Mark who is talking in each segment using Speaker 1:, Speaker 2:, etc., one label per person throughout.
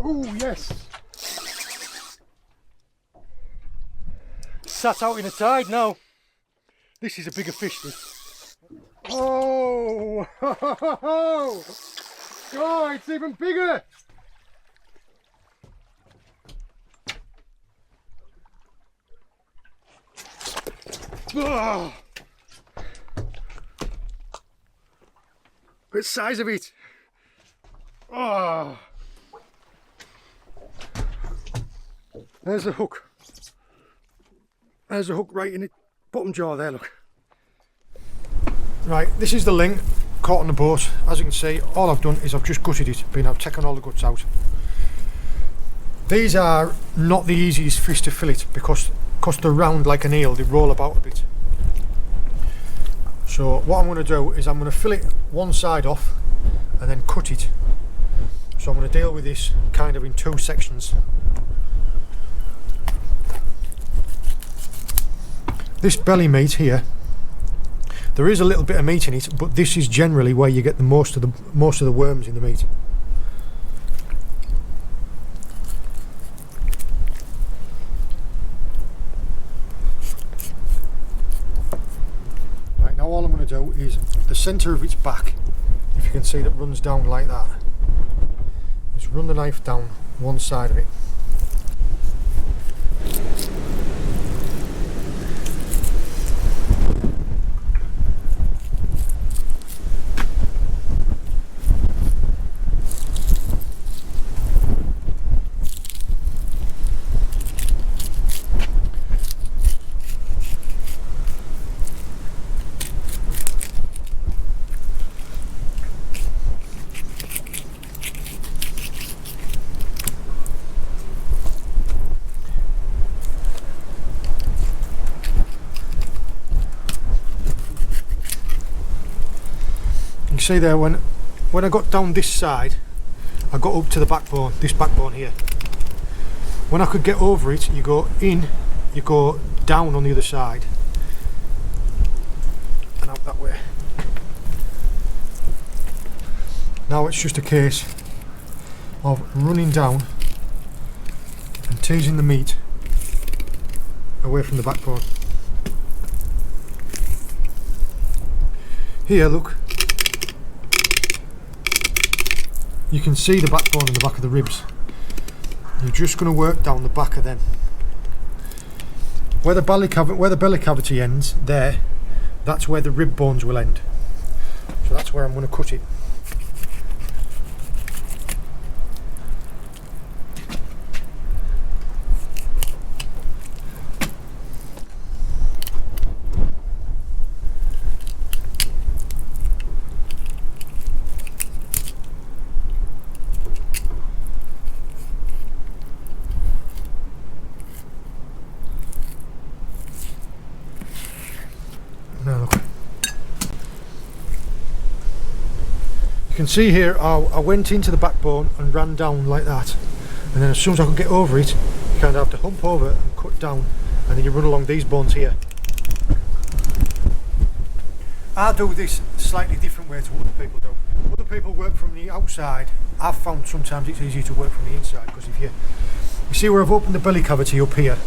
Speaker 1: Oh yes. Sat out in the tide now. This is a bigger fish, this. Oh! Oh, it's even bigger! Oh. The size of it! Oh. There's a hook. There's a hook right in the bottom jaw there, look. Right, this is the ling caught on the boat. As you can see, all I've done is I've just gutted it, I've taken all the guts out. These are not the easiest fish to fillet because they're round like an eel, they roll about a bit. So what I'm going to do is I'm going to fillet one side off and then cut it. So I'm going to deal with this kind of in two sections. This belly meat here, there is a little bit of meat in it, but this is generally where you get the most of the worms in the meat. Right, now all I'm going to do is the centre of its back, if you can see, that runs down like that. Just run the knife down one side of it. You see there, when I got down this side, I got up to the backbone, this backbone here. When I could get over it, you go in, you go down on the other side and out that way. Now it's just a case of running down and teasing the meat away from the backbone. Here, look. You can see the backbone in the back of the ribs. You're just going to work down the back of them. Where the belly cavity ends, there, that's where the rib bones will end. So that's where I'm going to cut it. Now look, you can see here I went into the backbone and ran down like that, and then as soon as I could get over it, you kind of have to hump over and cut down, and then you run along these bones here. I do this slightly different way to what other people do. Other people work from the outside. I've found sometimes it's easier to work from the inside, because if you see where I've opened the belly cavity up here,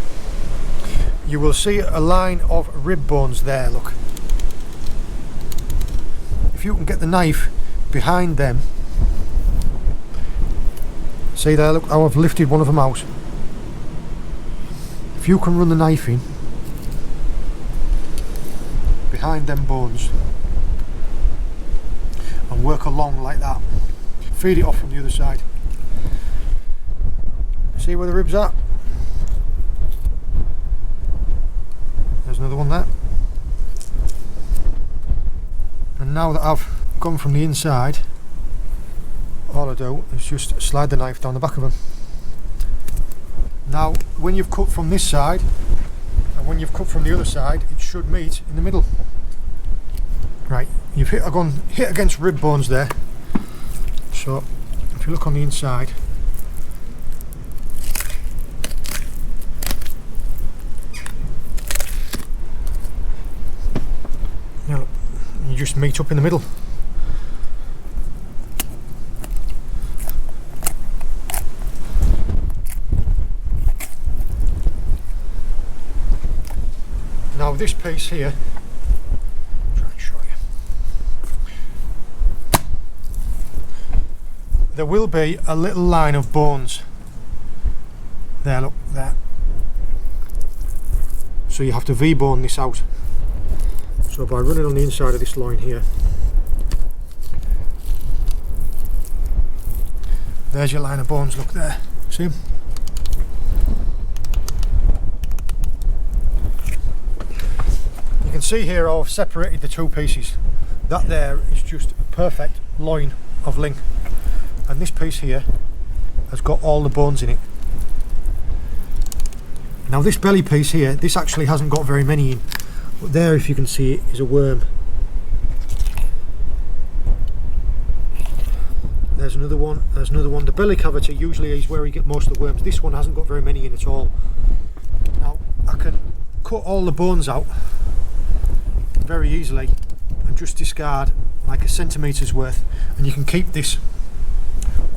Speaker 1: you will see a line of rib bones there, look. If you can get the knife behind them, see there, look how I've lifted one of them out. If you can run the knife in behind them bones and work along like that, feed it off from the other side. See where the ribs are? There's another one there. And now that I've gone from the inside, all I do is just slide the knife down the back of them. Now when you've cut from this side and when you've cut from the other side, it should meet in the middle. Right, you've hit against rib bones there, so if you look on the inside, now you just meet up in the middle. this piece here, try and show you. There will be a little line of bones. There, look, there. So you have to V-bone this out. So by running on the inside of this line here, there's your line of bones, look there, see them? You can see here how I've separated the two pieces. That there is just a perfect loin of ling, and this piece here has got all the bones in it. Now this belly piece here, this actually hasn't got very many in, but there, if you can see it, is a worm. There's another one, there's another one. The belly cavity usually is where you get most of the worms. This one hasn't got very many in at all. Now I can cut all the bones out very easily and just discard like a centimetre's worth, and you can keep this,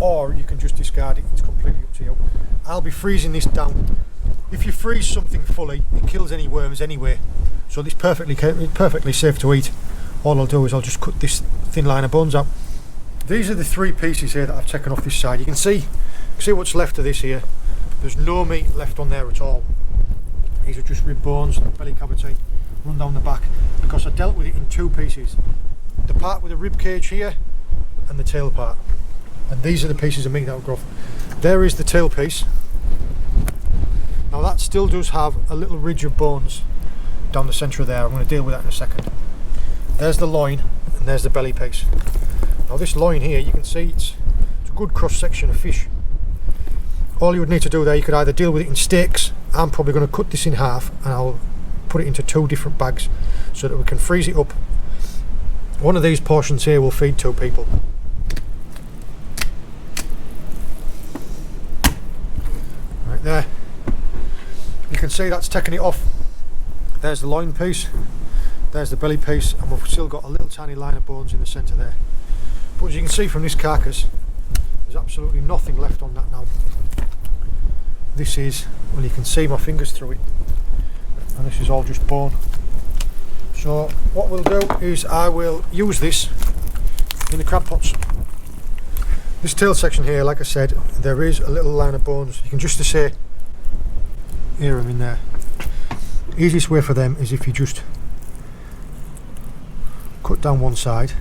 Speaker 1: or you can just discard it. It's completely up to you. I'll be freezing this down. If you freeze something fully, it kills any worms anyway, so it's perfectly safe to eat. All I'll do is I'll just cut this thin line of bones out. These are the three pieces here that I've taken off this side. You can see what's left of this here. There's no meat left on there at all. These are just rib bones, belly cavity, run down the back, because I dealt with it in two pieces. The part with the rib cage here and the tail part. And these are the pieces of meat that will grow off. There is the tail piece. Now that still does have a little ridge of bones down the centre of there. I'm going to deal with that in a second. There's the loin and there's the belly piece. Now this loin here, you can see it's a good cross section of fish. All you would need to do there, you could either deal with it in steaks. I'm probably going to cut this in half and I'll put it into two different bags so that we can freeze it up. One of these portions here will feed two people. Right there. You can see that's taking it off. There's the loin piece, there's the belly piece, and we've still got a little tiny line of bones in the centre there. But as you can see from this carcass, there's absolutely nothing left on that now. This is, well, you can see my fingers through it, and this is all just bone. So what we'll do is I will use this in the crab pots. This tail section here, like I said, there is a little line of bones. You can just say, hear them in there. Easiest way for them is if you just cut down one side.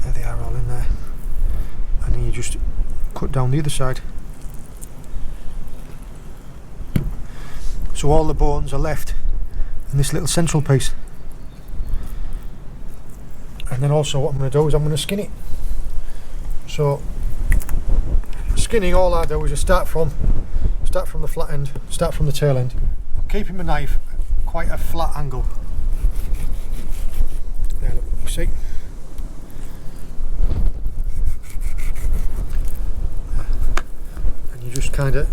Speaker 1: There they are, all in there. And then you just cut down the other side. So all the bones are left in this little central piece. And then also what I'm going to do is I'm going to skin it. So skinning, all I do is I start from the flat end, start from the tail end. I'm keeping my knife at quite a flat angle. There, look, you see? And you just kind of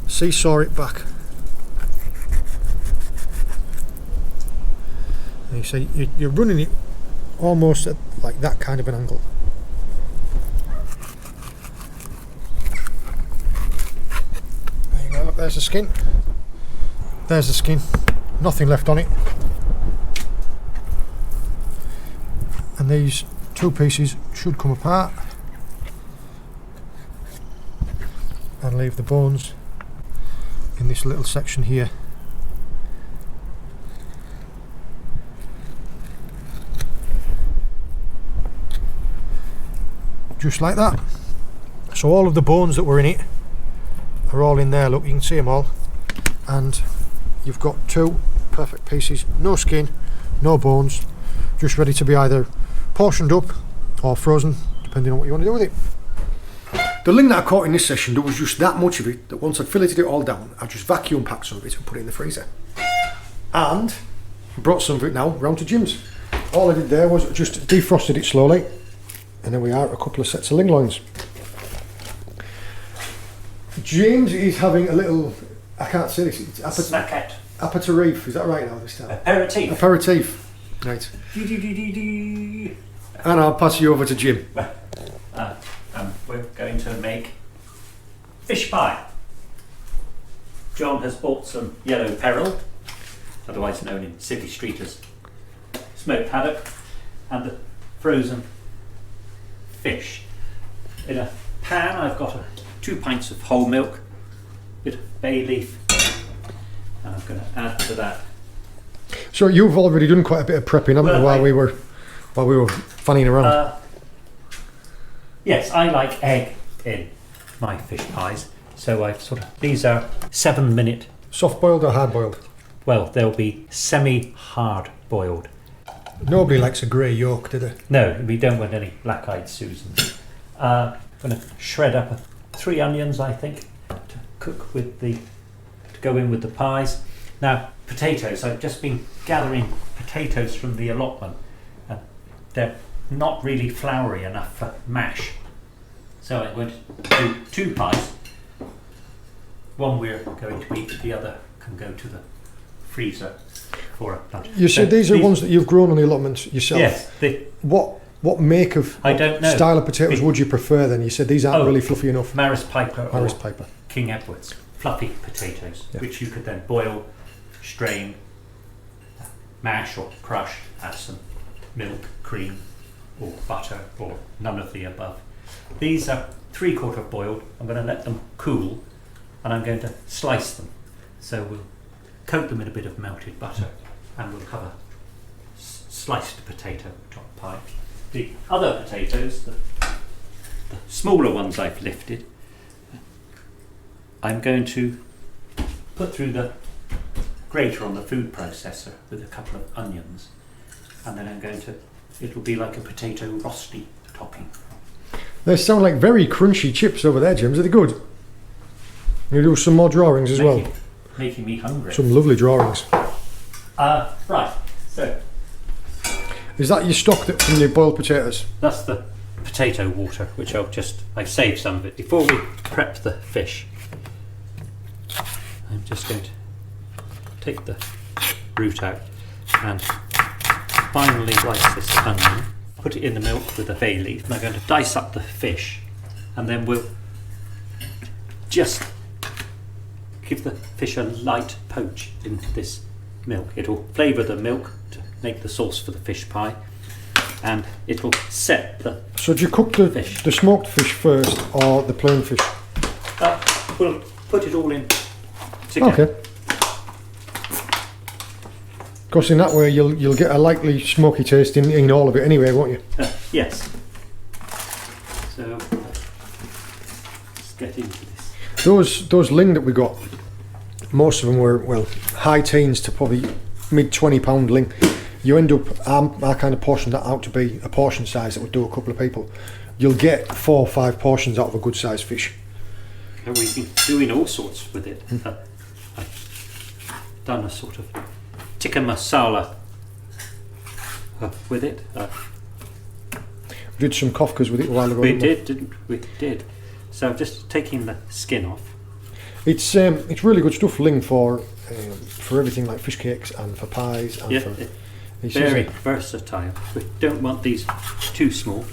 Speaker 1: seesaw it back. And you see, you're running it almost at like that kind of an angle. There's the skin. There's the skin. Nothing left on it. And these two pieces should come apart and leave the bones in this little section here. Just like that. So all of the bones that were in it are all in there. Look, you can see them all, and you've got two perfect pieces, no skin, no bones, just ready to be either portioned up or frozen, depending on what you want to do with it. The ling that I caught in this session, there was just that much of it that once I'd filleted it all down, I just vacuum packed some of it and put it in the freezer. And I brought some of it now round to Jim's. All I did there was just defrosted it slowly, and there we are, a couple of sets of ling loins. James is having a little, I can't say this, it's aperitif, is that right now this time? Aperitif. Right. And I'll pass you over to Jim.
Speaker 2: We're going to make fish pie. John has bought some yellow peril, otherwise known in City Street as smoked haddock, and the frozen fish. In a pan I've got 2 pints of whole milk, a bit of bay leaf, and I'm going to add to that.
Speaker 1: So you've already done quite a bit of prepping, haven't you, while we were fanning around?
Speaker 2: Yes, I like egg in my fish pies, so these are 7-minute.
Speaker 1: Soft boiled or hard boiled?
Speaker 2: Well, they'll be semi-hard boiled.
Speaker 1: Nobody likes a grey yolk, do they?
Speaker 2: No, we don't want any black-eyed Susans. I'm going to shred up 3 onions, I think, to go in with the pies. Now, potatoes. I've just been gathering potatoes from the allotment, and they're not really floury enough for mash. So I'm going to do 2 pies. One we're going to eat, the other can go to the freezer for a lunch.
Speaker 1: You said these are ones that you've grown on the allotment yourself?
Speaker 2: Yes.
Speaker 1: What make of
Speaker 2: I don't know.
Speaker 1: Style of potatoes would you prefer then? You said these aren't really fluffy enough.
Speaker 2: Maris Piper
Speaker 1: Maris
Speaker 2: or
Speaker 1: Piper.
Speaker 2: King Edward's. Fluffy potatoes, which you could then boil, strain, mash or crush, add some milk, cream or butter or none of the above. These are 3/4 boiled. I'm going to let them cool and I'm going to slice them. So we'll coat them in a bit of melted butter and we'll have a sliced potato top pie. The other potatoes, the smaller ones I've lifted, I'm going to put through the grater on the food processor with a couple of onions, and then it'll be like a potato rosti topping.
Speaker 1: They sound like very crunchy chips over there, James. Are they good? You do some more drawings as well.
Speaker 2: Making me hungry.
Speaker 1: Some lovely drawings.
Speaker 2: Right, so
Speaker 1: is that your stock from the boiled potatoes?
Speaker 2: that's the potato water, which I've saved some of it before we prep the fish. I'm just going to take the root out and finally slice this onion, put it in the milk with a bay leaf, and I'm going to dice up the fish, and then we'll just give the fish a light poach in this milk. It'll flavour the milk to make the sauce for the fish pie, and it'll set the
Speaker 1: So do you cook the smoked fish first or the plain fish?
Speaker 2: We'll put it all in together.
Speaker 1: Okay. Of course, in that way you'll get a likely smoky taste in all of it anyway, won't you?
Speaker 2: Yes. So let's get into this.
Speaker 1: Those ling that we got, most of them were high teens to probably mid £20 ling. You end up, I kind of portioned that out to be a portion size that would do a couple of people. You'll get 4 or 5 portions out of a good sized fish.
Speaker 2: And we've been doing all sorts with it. I've done a sort of tikka masala with it.
Speaker 1: We did some kofkas with it a while ago.
Speaker 2: We did, didn't we? We did. So I'm just taking the skin off.
Speaker 1: It's really good stuff, ling, for everything like fish cakes and for pies and for.
Speaker 2: It's very versatile. We don't want these too small.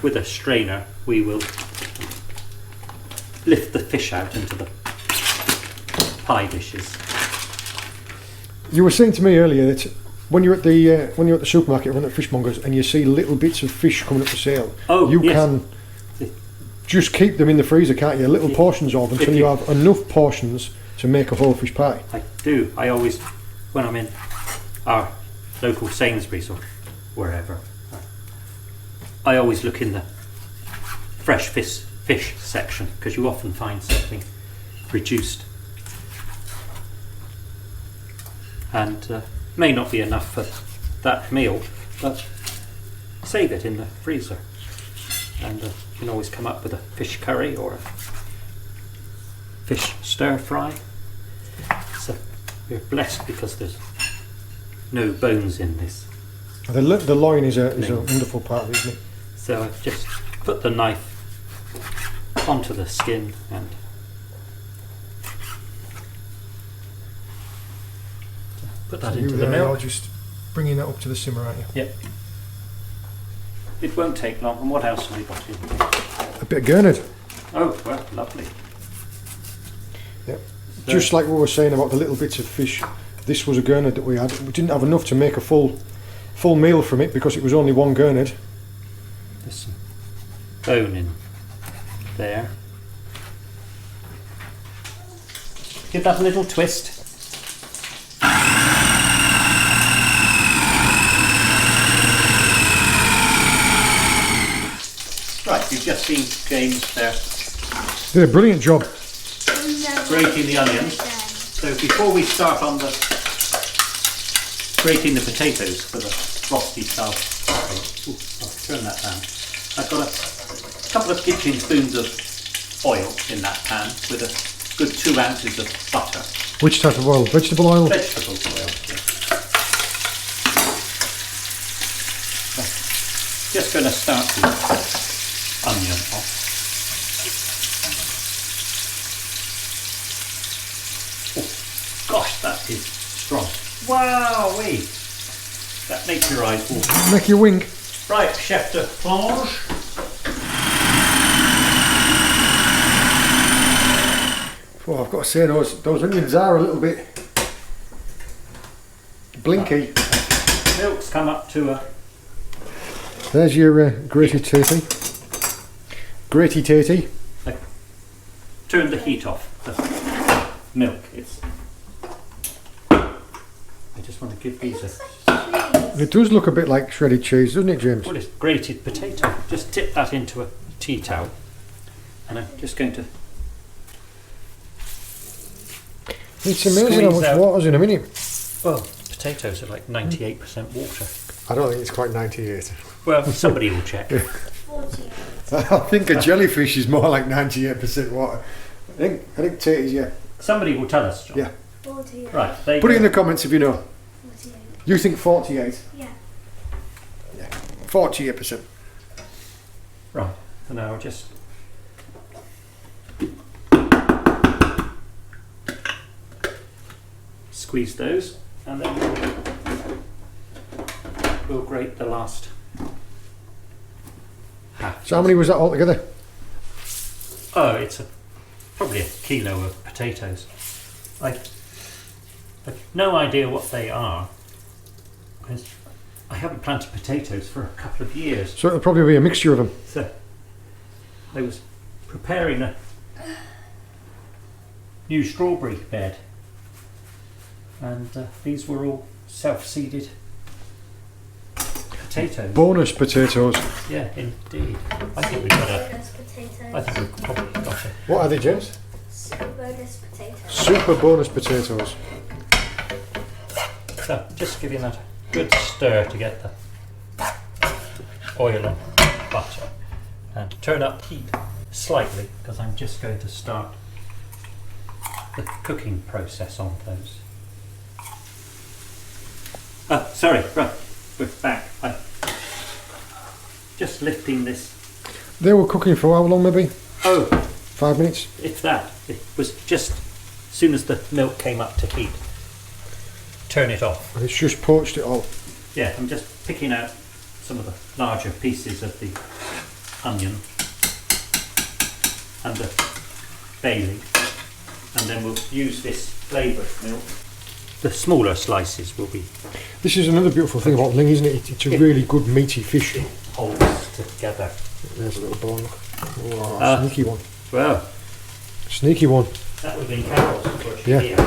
Speaker 2: With a strainer, we will lift the fish out into the pie dishes.
Speaker 1: You were saying to me earlier that when you're at the supermarket or at fishmongers and you see little bits of fish coming up for sale, you can just keep them in the freezer, can't you? Little portions of them until you have enough portions to make a whole fish pie.
Speaker 2: I do. I always, when I'm in our local Sainsbury's or wherever, I always look in the fresh fish section because you often find something reduced and may not be enough for that meal, but save it in the freezer, and you can always come up with a fish curry or a fish stir fry. So we're blessed because there's no bones in this.
Speaker 1: The loin is a wonderful part of it, isn't it?
Speaker 2: So I've just put the knife onto the skin and put that into the milk.
Speaker 1: You're just bringing that up to the simmer, aren't you?
Speaker 2: Yep. It won't take long. And what else have we got in here?
Speaker 1: A bit of gurnard.
Speaker 2: Oh, well, lovely.
Speaker 1: Yep. Just like we were saying about the little bits of fish, this was a gurnard that we had. We didn't have enough to make a full meal from it because it was only one gurnard.
Speaker 2: There's some bone in there. Give that a little twist. Right, you've just seen James there
Speaker 1: Did a brilliant job.
Speaker 2: grating the onions. So before we start on the grating the potatoes for the frosty style, I'll turn that down. I've got a couple of kitchen spoons of oil in that pan with a good 2 ounces of butter.
Speaker 1: Which type of oil? Vegetable oil?
Speaker 2: Vegetable oil. Yeah. So, just going to start the onion off. Oh, gosh, that is strong. Wowee! That makes your eyes water.
Speaker 1: Make you wink.
Speaker 2: Right, chef de plonge.
Speaker 1: Oh, I've got to say those onions are a little bit blinky.
Speaker 2: Milk's come up to a...
Speaker 1: There's your grated tatey. Graty tatey.
Speaker 2: Turn the heat off the milk. I just want to give these a...
Speaker 1: It does look a bit like shredded cheese, doesn't it, James?
Speaker 2: What is grated potato? Just tip that into a tea towel. And I'm just going to...
Speaker 1: It's amazing how much water's in a minute.
Speaker 2: Well, potatoes are like 98% water.
Speaker 1: I don't think it's quite 98.
Speaker 2: Well, somebody will check.
Speaker 3: 48.
Speaker 1: I think a jellyfish is more like 98% water. I think taters, yeah.
Speaker 2: Somebody will tell us, John.
Speaker 1: Yeah.
Speaker 3: 48.
Speaker 2: Right. They
Speaker 1: Put it in the comments if you know.
Speaker 3: 48.
Speaker 1: You think 48?
Speaker 3: Yeah.
Speaker 1: 48%.
Speaker 2: Right. And now I'll just... squeeze those, and then we'll grate the last half.
Speaker 1: So how many was that altogether?
Speaker 2: Oh, it's probably a kilo of potatoes. I've no idea what they are, because I haven't planted potatoes for a couple of years.
Speaker 1: So it'll probably be a mixture of them.
Speaker 2: So I was preparing a new strawberry bed, and these were all self-seeded potatoes.
Speaker 1: Bonus potatoes.
Speaker 2: Yeah, indeed. I think we've got a...
Speaker 3: Bonus potatoes.
Speaker 2: I think we've probably got a...
Speaker 1: What are they, James?
Speaker 3: Super bonus potatoes.
Speaker 1: Super bonus potatoes.
Speaker 2: So, just giving that a good stir to get the oil and butter. And turn up heat slightly, because I'm just going to start the cooking process on those. Sorry, right, we're back. I'm just lifting this.
Speaker 1: They were cooking for how long, maybe?
Speaker 2: Oh,
Speaker 1: 5 minutes?
Speaker 2: if that. It was just as soon as the milk came up to heat. Turn it off.
Speaker 1: And it's just poached it all.
Speaker 2: Yeah, I'm just picking out some of the larger pieces of the onion and the bay leaf, and then we'll use this flavoured milk. The smaller slices will be...
Speaker 1: This is another beautiful thing about Ling, isn't it? It's a really good meaty fish.
Speaker 2: It holds together.
Speaker 1: There's a little bone. Oh, sneaky one.
Speaker 2: Well,
Speaker 1: Sneaky one.
Speaker 2: that would have been Carol's, but she's
Speaker 1: Yeah.
Speaker 2: here.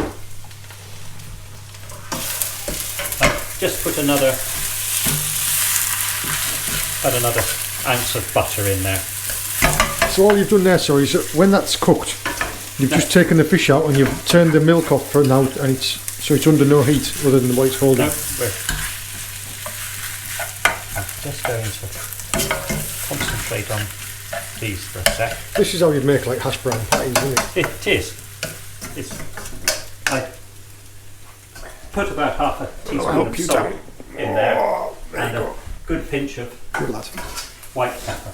Speaker 2: I've just put another ounce of butter in there.
Speaker 1: So all you've done there, sorry, is that when that's cooked, you've just taken the fish out and you've turned the milk off for now, and it's under no heat other than what it's holding.
Speaker 2: No, I'm just going to concentrate on these for a sec.
Speaker 1: This is how you'd make like hash brown patties, isn't it?
Speaker 2: It is. I put about half a teaspoon
Speaker 1: help
Speaker 2: of
Speaker 1: you
Speaker 2: salt
Speaker 1: down.
Speaker 2: in there,
Speaker 1: Oh, there
Speaker 2: and
Speaker 1: you
Speaker 2: a
Speaker 1: go.
Speaker 2: good pinch of
Speaker 1: Good lad.
Speaker 2: white pepper.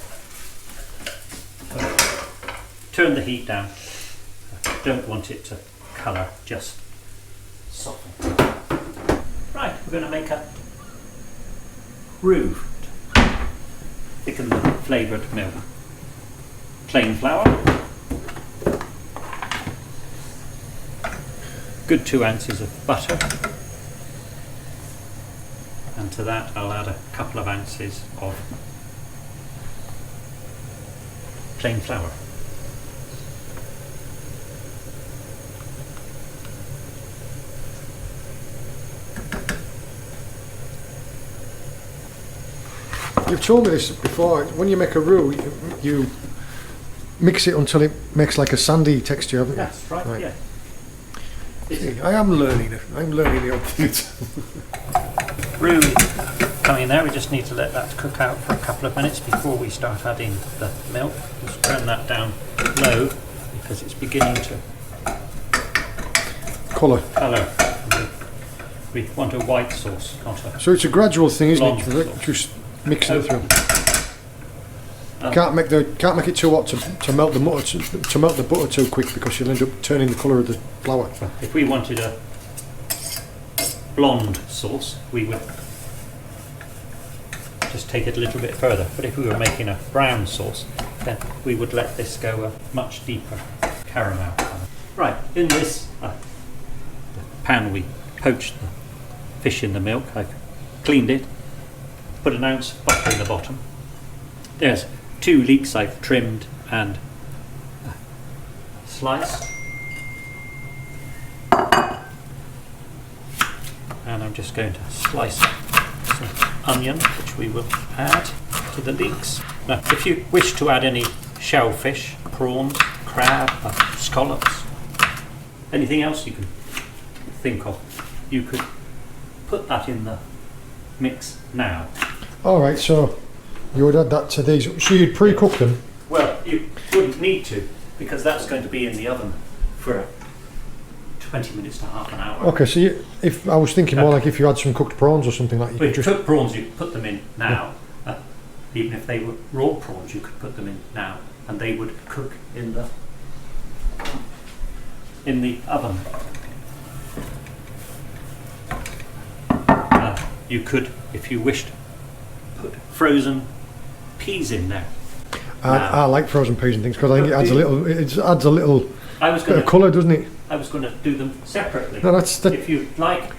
Speaker 2: Turn the heat down. I don't want it to colour, just soften. Right, we're going to make a roux. Thicken the flavoured milk. Plain flour. good 2 ounces of butter, and to that I'll add a couple of ounces of plain flour.
Speaker 1: You've told me this before. When you make a roux, you mix it until it makes like a sandy texture, haven't you?
Speaker 2: That's right. Yeah.
Speaker 1: See, I am learning. I'm learning the old things.
Speaker 2: Roux coming in there. We just need to let that cook out for a couple of minutes before we start adding the milk. Just turn that down low because it's beginning to
Speaker 1: Colour.
Speaker 2: We want a white sauce, not a
Speaker 1: So it's a gradual thing, isn't
Speaker 2: long
Speaker 1: it?
Speaker 2: sauce.
Speaker 1: Just mixing it through. Can't make it too hot to melt the butter too quick because you'll end up turning the colour of the flour.
Speaker 2: If we wanted a blonde sauce, we would just take it a little bit further. But if we were making a brown sauce, then we would let this go a much deeper caramel colour. Right, in this pan we poached the fish in the milk. I've cleaned it, put an ounce of butter in the bottom. There's 2 leeks I've trimmed and sliced. And I'm just going to slice some onion, which we will add to the leeks. Now, if you wish to add any shellfish, prawns, crab, scallops, anything else you can think of, you could put that in the mix now.
Speaker 1: Alright, so you would add that to these. So you'd pre-cook them?
Speaker 2: Well, you wouldn't need to, because that's going to be in the oven for 20 minutes to half an hour.
Speaker 1: Okay, so if I was thinking more like if you had some cooked prawns or something like that, you
Speaker 2: But
Speaker 1: could just...
Speaker 2: cooked prawns, you could put them in now. Even if they were raw prawns, you could put them in now, and they would cook in the oven. You could, if you wished, put frozen peas in there.
Speaker 1: I like frozen peas and things because I think it adds a little bit of colour, doesn't it?
Speaker 2: I was going to do them separately.
Speaker 1: No,
Speaker 2: if you like.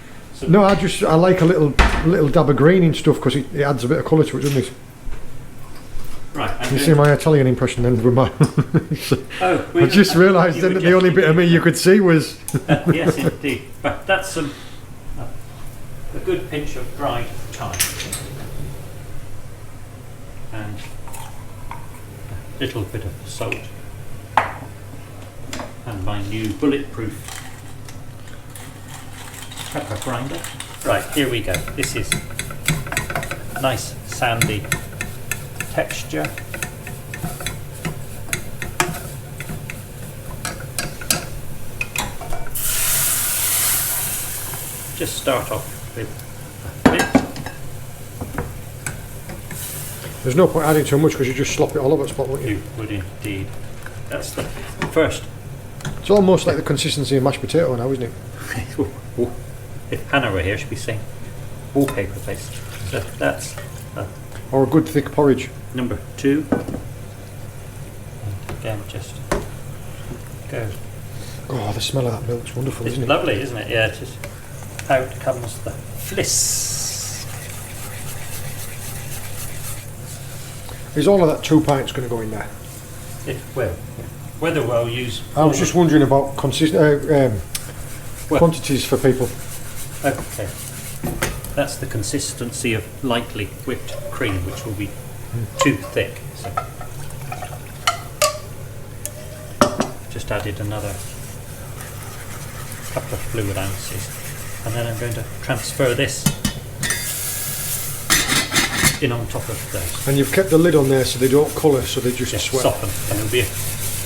Speaker 1: No, I like a little dab of green and stuff because it adds a bit of colour to it, doesn't it?
Speaker 2: Right.
Speaker 1: You see my Italian impression then with my... I just realised then that the only bit of me you could see was...
Speaker 2: Yes, indeed. But that's a good pinch of dried thyme. And a little bit of salt. And my new bulletproof pepper grinder. Right, here we go. This is nice sandy texture. Just start off with a bit.
Speaker 1: There's no point adding too much because you just slop it all over the spot, won't you?
Speaker 2: You would indeed. That's the first.
Speaker 1: It's almost like the consistency of mashed potato now, isn't it?
Speaker 2: If Hannah were here, she'd be saying wallpaper paste. So that's
Speaker 1: Or a good thick porridge.
Speaker 2: number 2. And again, just go.
Speaker 1: Oh, the smell of that milk's wonderful,
Speaker 2: It's
Speaker 1: isn't it?
Speaker 2: lovely, isn't it? Yeah, it is. Out comes the fliss.
Speaker 1: Is all of that 2 pints going to go in there?
Speaker 2: It will. Whether we'll use.
Speaker 1: I was just wondering about quantities for people.
Speaker 2: Okay. That's the consistency of lightly whipped cream, which will be too thick. So just added another couple of fluid ounces, and then I'm going to transfer this in on top of those.
Speaker 1: And you've kept the lid on there so they don't colour, so they just sweat.
Speaker 2: Soften, and there'll be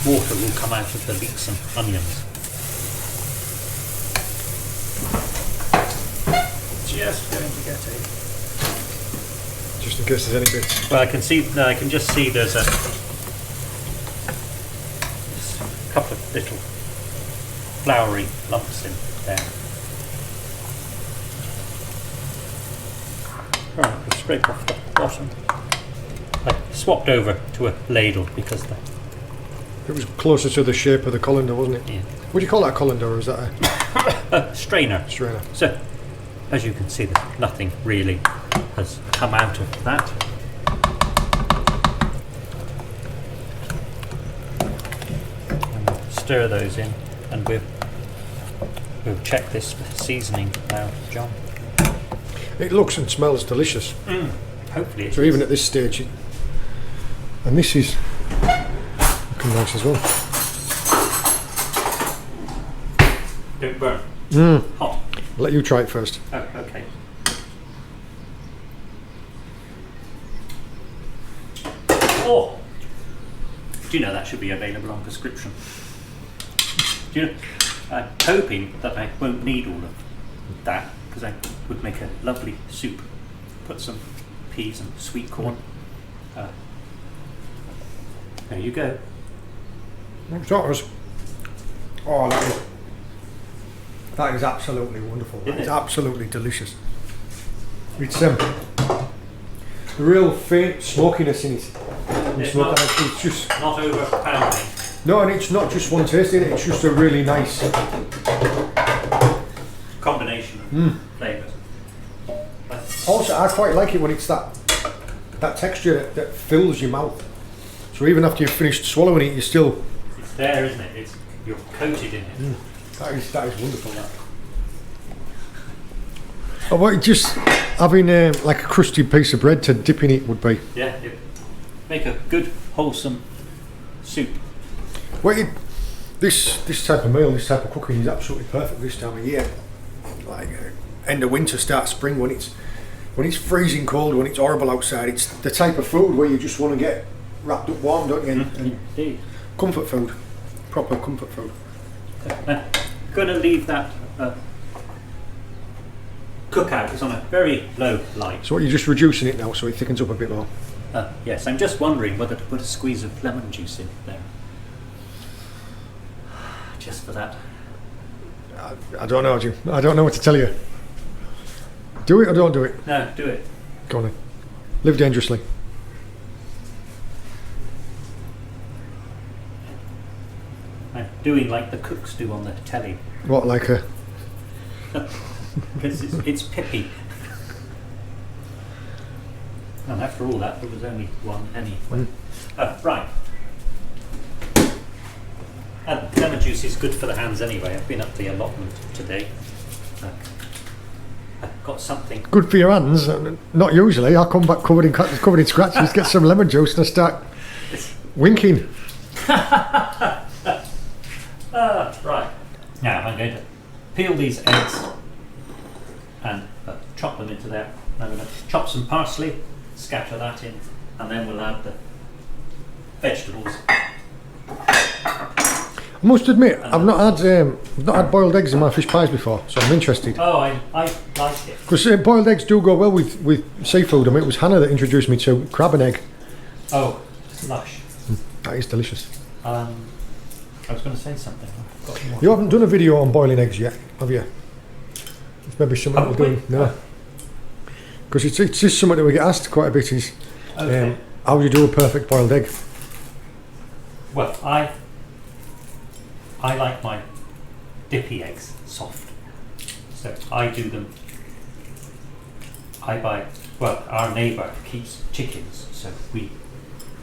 Speaker 2: water will come out of the leeks and onions. Just going to get a.
Speaker 1: Just in case there's any bits.
Speaker 2: Well, I can just see there's a couple of little floury lumps in there. Right, we'll scrape off the bottom. I swapped over to a ladle because
Speaker 1: It was closer to the shape of the colander, wasn't it?
Speaker 2: yeah,
Speaker 1: What do you call that, a colander, or is that
Speaker 2: A strainer.
Speaker 1: a strainer?
Speaker 2: So, as you can see, there's nothing really has come out of that. And we'll stir those in, and we'll check this for seasoning now, John.
Speaker 1: It looks and smells delicious.
Speaker 2: Hopefully it
Speaker 1: So
Speaker 2: is.
Speaker 1: even at this stage, and this is looking nice as well.
Speaker 2: Don't burn. Hot.
Speaker 1: I'll let you try it first.
Speaker 2: Oh, okay. Oh! Do you know that should be available on prescription? Do you know, I'm hoping that I won't need all of that, because I would make a lovely soup. Put some peas and sweet corn. There you go.
Speaker 1: Starters. Oh, that is absolutely wonderful.
Speaker 2: Isn't
Speaker 1: It's
Speaker 2: it?
Speaker 1: absolutely delicious. It's the real faint smokiness in it.
Speaker 2: It's not,
Speaker 1: It's just
Speaker 2: not overpowering.
Speaker 1: no, and it's not just one taste in it. It's just a really nice.
Speaker 2: Combination of flavours.
Speaker 1: Also, I quite like it when it's that texture that fills your mouth. So even after you've finished swallowing it, you still.
Speaker 2: It's there, isn't it? You're coated in it.
Speaker 1: That is wonderful. That. Oh, well, just having like a crusty piece of bread to dip in it would be.
Speaker 2: Yeah, make a good, wholesome soup.
Speaker 1: Well, this type of meal, this type of cooking is absolutely perfect this time of year. Like end of winter, start spring, when it's freezing cold, when it's horrible outside. It's the type of food where you just want to get wrapped up warm, don't you? And
Speaker 2: Indeed.
Speaker 1: comfort food, proper comfort food.
Speaker 2: I'm going to leave that cookout. It's on a very low light.
Speaker 1: So what, you're just reducing it now so it thickens up a bit more.
Speaker 2: Yes, I'm just wondering whether to put a squeeze of lemon juice in there. Just for that.
Speaker 1: I don't know, Jim. I don't know what to tell you. Do it or don't do it.
Speaker 2: No, do it.
Speaker 1: Go on then. Live dangerously.
Speaker 2: I'm doing like the cooks do on the telly.
Speaker 1: What, like a...
Speaker 2: Because it's pippy. And after all that, there was only one anyway. Right. And lemon juice is good for the hands anyway. I've been up the allotment today. I've got something.
Speaker 1: Good for your hands. Not usually. I'll come back covered in scratches, get some lemon juice and I start winking.
Speaker 2: Right. Now I'm going to peel these eggs and chop them into there. I'm going to chop some parsley, scatter that in, and then we'll add the vegetables.
Speaker 1: I must admit, I've not had boiled eggs in my fish pies before, so I'm interested.
Speaker 2: Oh, I like it.
Speaker 1: Because boiled eggs do go well with seafood. I mean, it was Hannah that introduced me to crab and egg.
Speaker 2: Oh, lush.
Speaker 1: That is delicious.
Speaker 2: I was going to say something. I forgot.
Speaker 1: You haven't done a video on boiling eggs yet, have you? It's maybe something we'll do. No. Because it's just something that we get asked quite a bit is,
Speaker 2: Okay.
Speaker 1: how do you do a perfect boiled egg?
Speaker 2: Well, I like my dippy eggs soft, so I do them. I buy. Well, our neighbour keeps chickens, so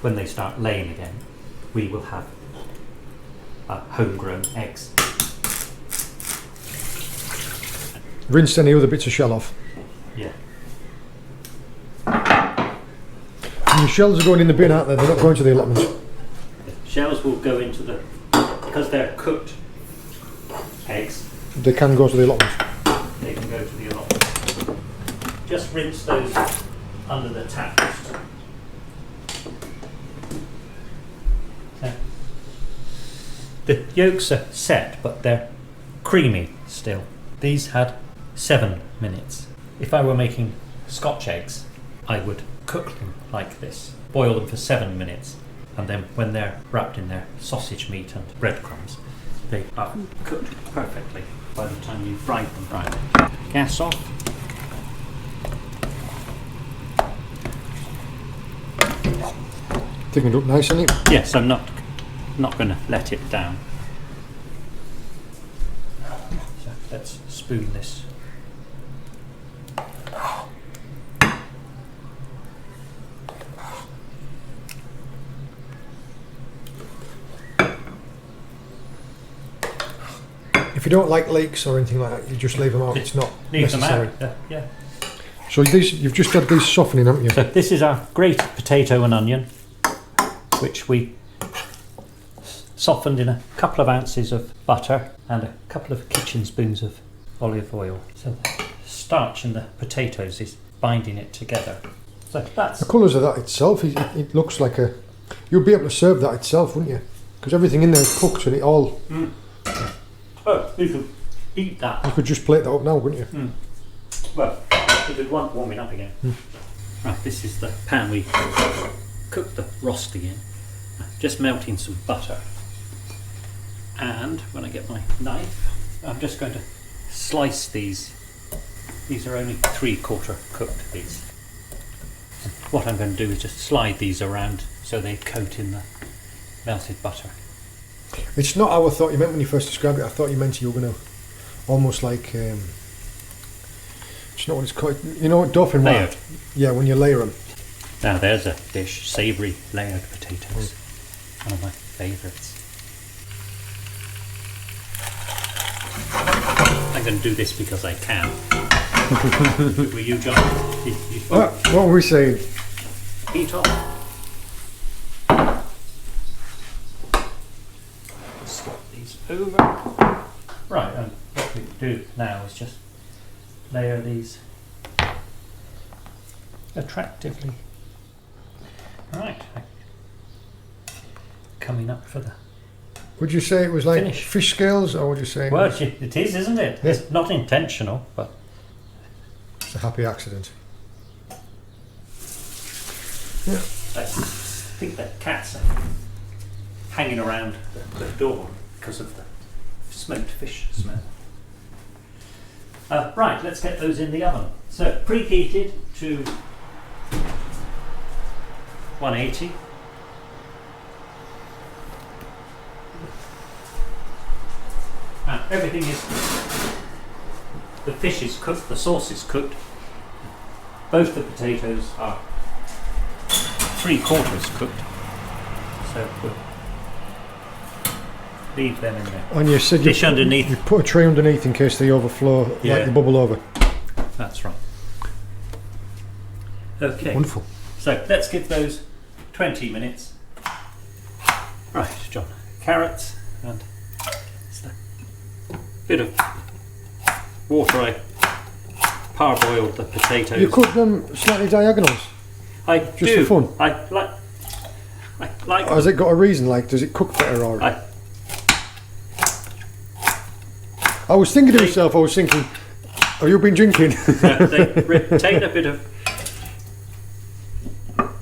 Speaker 2: when they start laying again, we will have homegrown eggs.
Speaker 1: Rinse any other bits of shell off.
Speaker 2: Yeah.
Speaker 1: And the shells are going in the bin, aren't they? They're not going to the allotment.
Speaker 2: The shells will go into because they're cooked eggs.
Speaker 1: They can go to the allotment.
Speaker 2: They can go to the allotment. Just rinse those under the tap. The yolks are set, but they're creamy still. These had 7 minutes. If I were making Scotch eggs, I would cook them like this, boil them for 7 minutes, and then when they're wrapped in their sausage meat and breadcrumbs, they are cooked perfectly by the time you've fried them. Right, gas off.
Speaker 1: Thickened up nice, isn't it?
Speaker 2: Yes, I'm not going to let it down. spoon this.
Speaker 1: If you don't like leeks or anything like that, you just leave them out. It's not
Speaker 2: Leave them
Speaker 1: necessary.
Speaker 2: out. Yeah.
Speaker 1: So these, you've just got these softening, haven't you?
Speaker 2: So this is our grated potato and onion, which we softened in a couple of ounces of butter and a couple of kitchen spoons of olive oil. So the starch in the potatoes is binding it together. So that's
Speaker 1: The colours of that itself, it looks like a... You'd be able to serve that itself, wouldn't you? Because everything in there is cooked and it all...
Speaker 2: Oh, you could eat that.
Speaker 1: You could just plate that up now, wouldn't you?
Speaker 2: Well, you could want warming up again. Right, this is the pan we cooked the rosti in. Just melting some butter. And when I get my knife, I'm just going to slice these. These are only 3/4 cooked, these. And what I'm going to do is just slide these around so they coat in the melted butter.
Speaker 1: It's not how I thought you meant when you first described it. I thought you meant you were going to almost like... it's not what it's called. You know what dolphin
Speaker 2: Layered.
Speaker 1: wrap? Yeah, when you layer them.
Speaker 2: Now there's a dish, savoury layered potatoes. One of my favourites. I'm going to do this because I can. Were you, John?
Speaker 1: What were we saying?
Speaker 2: Eat off. Swap these over. Right, and what we do now is just layer these attractively. Right, coming up for the...
Speaker 1: Would you say it was like
Speaker 2: Finish.
Speaker 1: fish scales, or would you say
Speaker 2: Well, it is, isn't it?
Speaker 1: Yeah.
Speaker 2: It's not intentional, but
Speaker 1: it's a happy accident? Yeah.
Speaker 2: I think the cats are hanging around the door because of the smoked fish smell. Right, let's get those in the oven. So preheated to 180. Everything is, the fish is cooked, the sauce is cooked. Both the potatoes are 3/4 cooked. So we'll leave them in there.
Speaker 1: And you said
Speaker 2: Dish underneath.
Speaker 1: you put a tray underneath in case they overflow,
Speaker 2: Yeah.
Speaker 1: like they bubble over.
Speaker 2: That's right. Okay.
Speaker 1: Wonderful.
Speaker 2: So let's give those 20 minutes. Right, John. Carrots and just a bit of water. I parboiled the potatoes.
Speaker 1: You cook them slightly diagonals.
Speaker 2: I
Speaker 1: just
Speaker 2: do.
Speaker 1: for fun?
Speaker 2: I like.
Speaker 1: Or has it got a reason? Like, does it cook better? Or I was thinking to myself. I was thinking, have you been drinking?
Speaker 2: They retain a bit of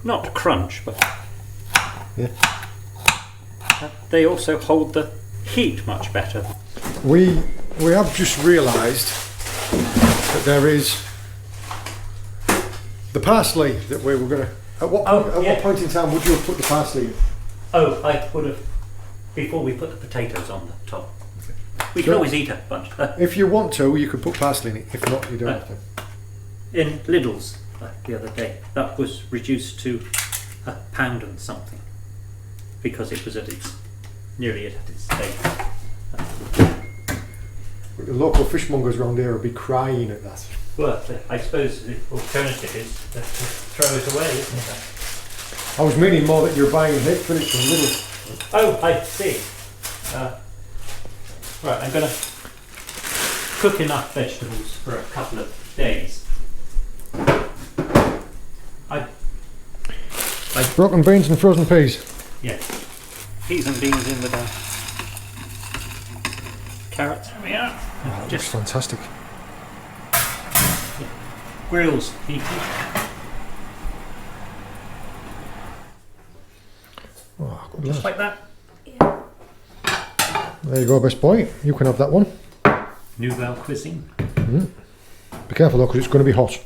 Speaker 2: not crunch, but
Speaker 1: Yeah.
Speaker 2: they also hold the heat much better.
Speaker 1: We have just realised that there is the parsley that we were going to. At what point in time would you have put the parsley in?
Speaker 2: Oh, I would have before we put the potatoes on the top. We can
Speaker 1: So-
Speaker 2: always eat a bunch.
Speaker 1: If you want to, you could put parsley in it. If not, you don't have to.
Speaker 2: In Lidl's the other day, that was reduced to £1 and something because it was nearly at its stage.
Speaker 1: The local fishmongers around here will be crying at that.
Speaker 2: Well, I suppose the alternative is to throw it away, isn't it?
Speaker 1: I was meaning more that you're buying hake finish from Lidl.
Speaker 2: Oh, I see. Right, I'm going to cook enough vegetables for a couple of days.
Speaker 1: Broken beans and frozen peas.
Speaker 2: Yeah, peas and beans in with our carrots. There we are.
Speaker 1: Oh, that looks fantastic.
Speaker 2: Grills heated.
Speaker 1: Oh, good
Speaker 2: Just
Speaker 1: lad.
Speaker 2: like that.
Speaker 3: Yeah.
Speaker 1: There you go, best boy. You can have that one.
Speaker 2: Nouvelle cuisine.
Speaker 1: Be careful though, because it's going to be hot.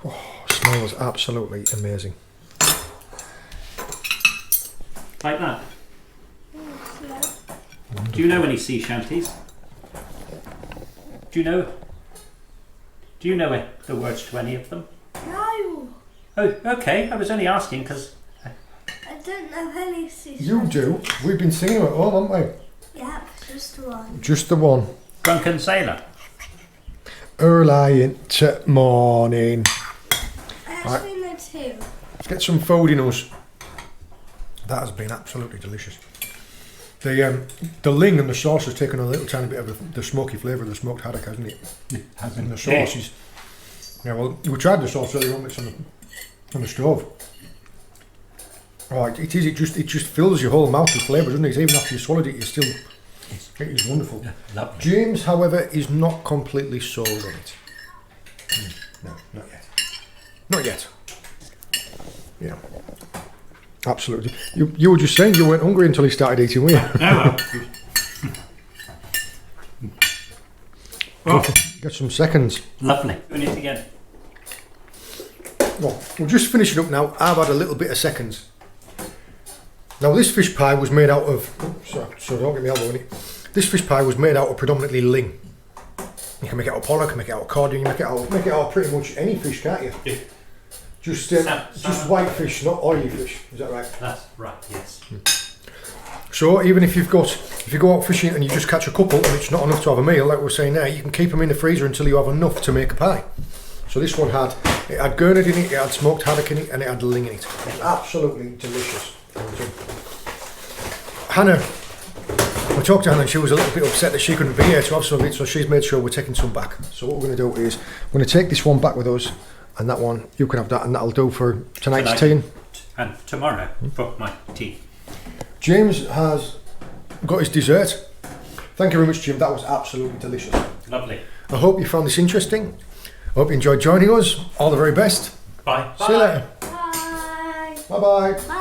Speaker 1: Oh, smells was absolutely amazing.
Speaker 2: Like that.
Speaker 3: Slow.
Speaker 2: Do you know any sea shanties? Do you know the words to any of them?
Speaker 3: No,
Speaker 2: Oh, okay. I was only asking because
Speaker 3: I don't know any seashells.
Speaker 1: You do. We've been singing them at home, haven't we?
Speaker 3: Yeah, just one.
Speaker 1: Just the one.
Speaker 2: Drunken Sailor.
Speaker 1: Early into morning.
Speaker 3: I actually know two.
Speaker 1: Let's get some food in us. That has been absolutely delicious. The ling and the sauce has taken a little tiny bit of the smoky flavour of the smoked haddock, hasn't it? And the sauce is... Yeah, well, we tried the sauce earlier on, it's on the stove. Oh, it is, it just fills your whole mouth with flavour, doesn't it? Even after you swallowed it, you still... It is wonderful.
Speaker 2: Yeah, lovely.
Speaker 1: James, however, is not completely sold on it. No, not yet. Not yet. Yeah. Absolutely. You were just saying you weren't hungry until he started eating, were you?
Speaker 2: Oh well. Oh,
Speaker 1: Got some seconds.
Speaker 2: lovely. Doing it again.
Speaker 1: Well, we'll just finish it up now. I've had a little bit of seconds. Now this fish pie was made out of... So don't get me elbow in it. This fish pie was made out of predominantly ling. You can make it out of pollock, you can make it out of cod, you can make it out of pretty much any fish, can't you?
Speaker 2: Yeah.
Speaker 1: Just
Speaker 2: Salmon.
Speaker 1: white fish, not oily fish. Is that right?
Speaker 2: That's right. Yes.
Speaker 1: So even if you go out fishing and you just catch a couple and it's not enough to have a meal, like we were saying there, you can keep them in the freezer until you have enough to make a pie. So this one had gurnard in it, it had smoked haddock in it, and it had ling in it. It was absolutely delicious. Hannah, we talked to Hannah and she was a little bit upset that she couldn't be here to have some of it, so she's made sure we're taking some back. So what we're going to do is we're going to take this one back with us, and that one you can have that, and that'll do for tonight's tea.
Speaker 2: And tomorrow for my tea.
Speaker 1: James has got his dessert. Thank you very much, Jim. That was absolutely delicious.
Speaker 2: Lovely.
Speaker 1: I hope you found this interesting. I hope you enjoyed joining us. All the very best.
Speaker 2: Bye.
Speaker 1: See you later.
Speaker 3: Bye.
Speaker 1: Bye bye.
Speaker 3: Bye.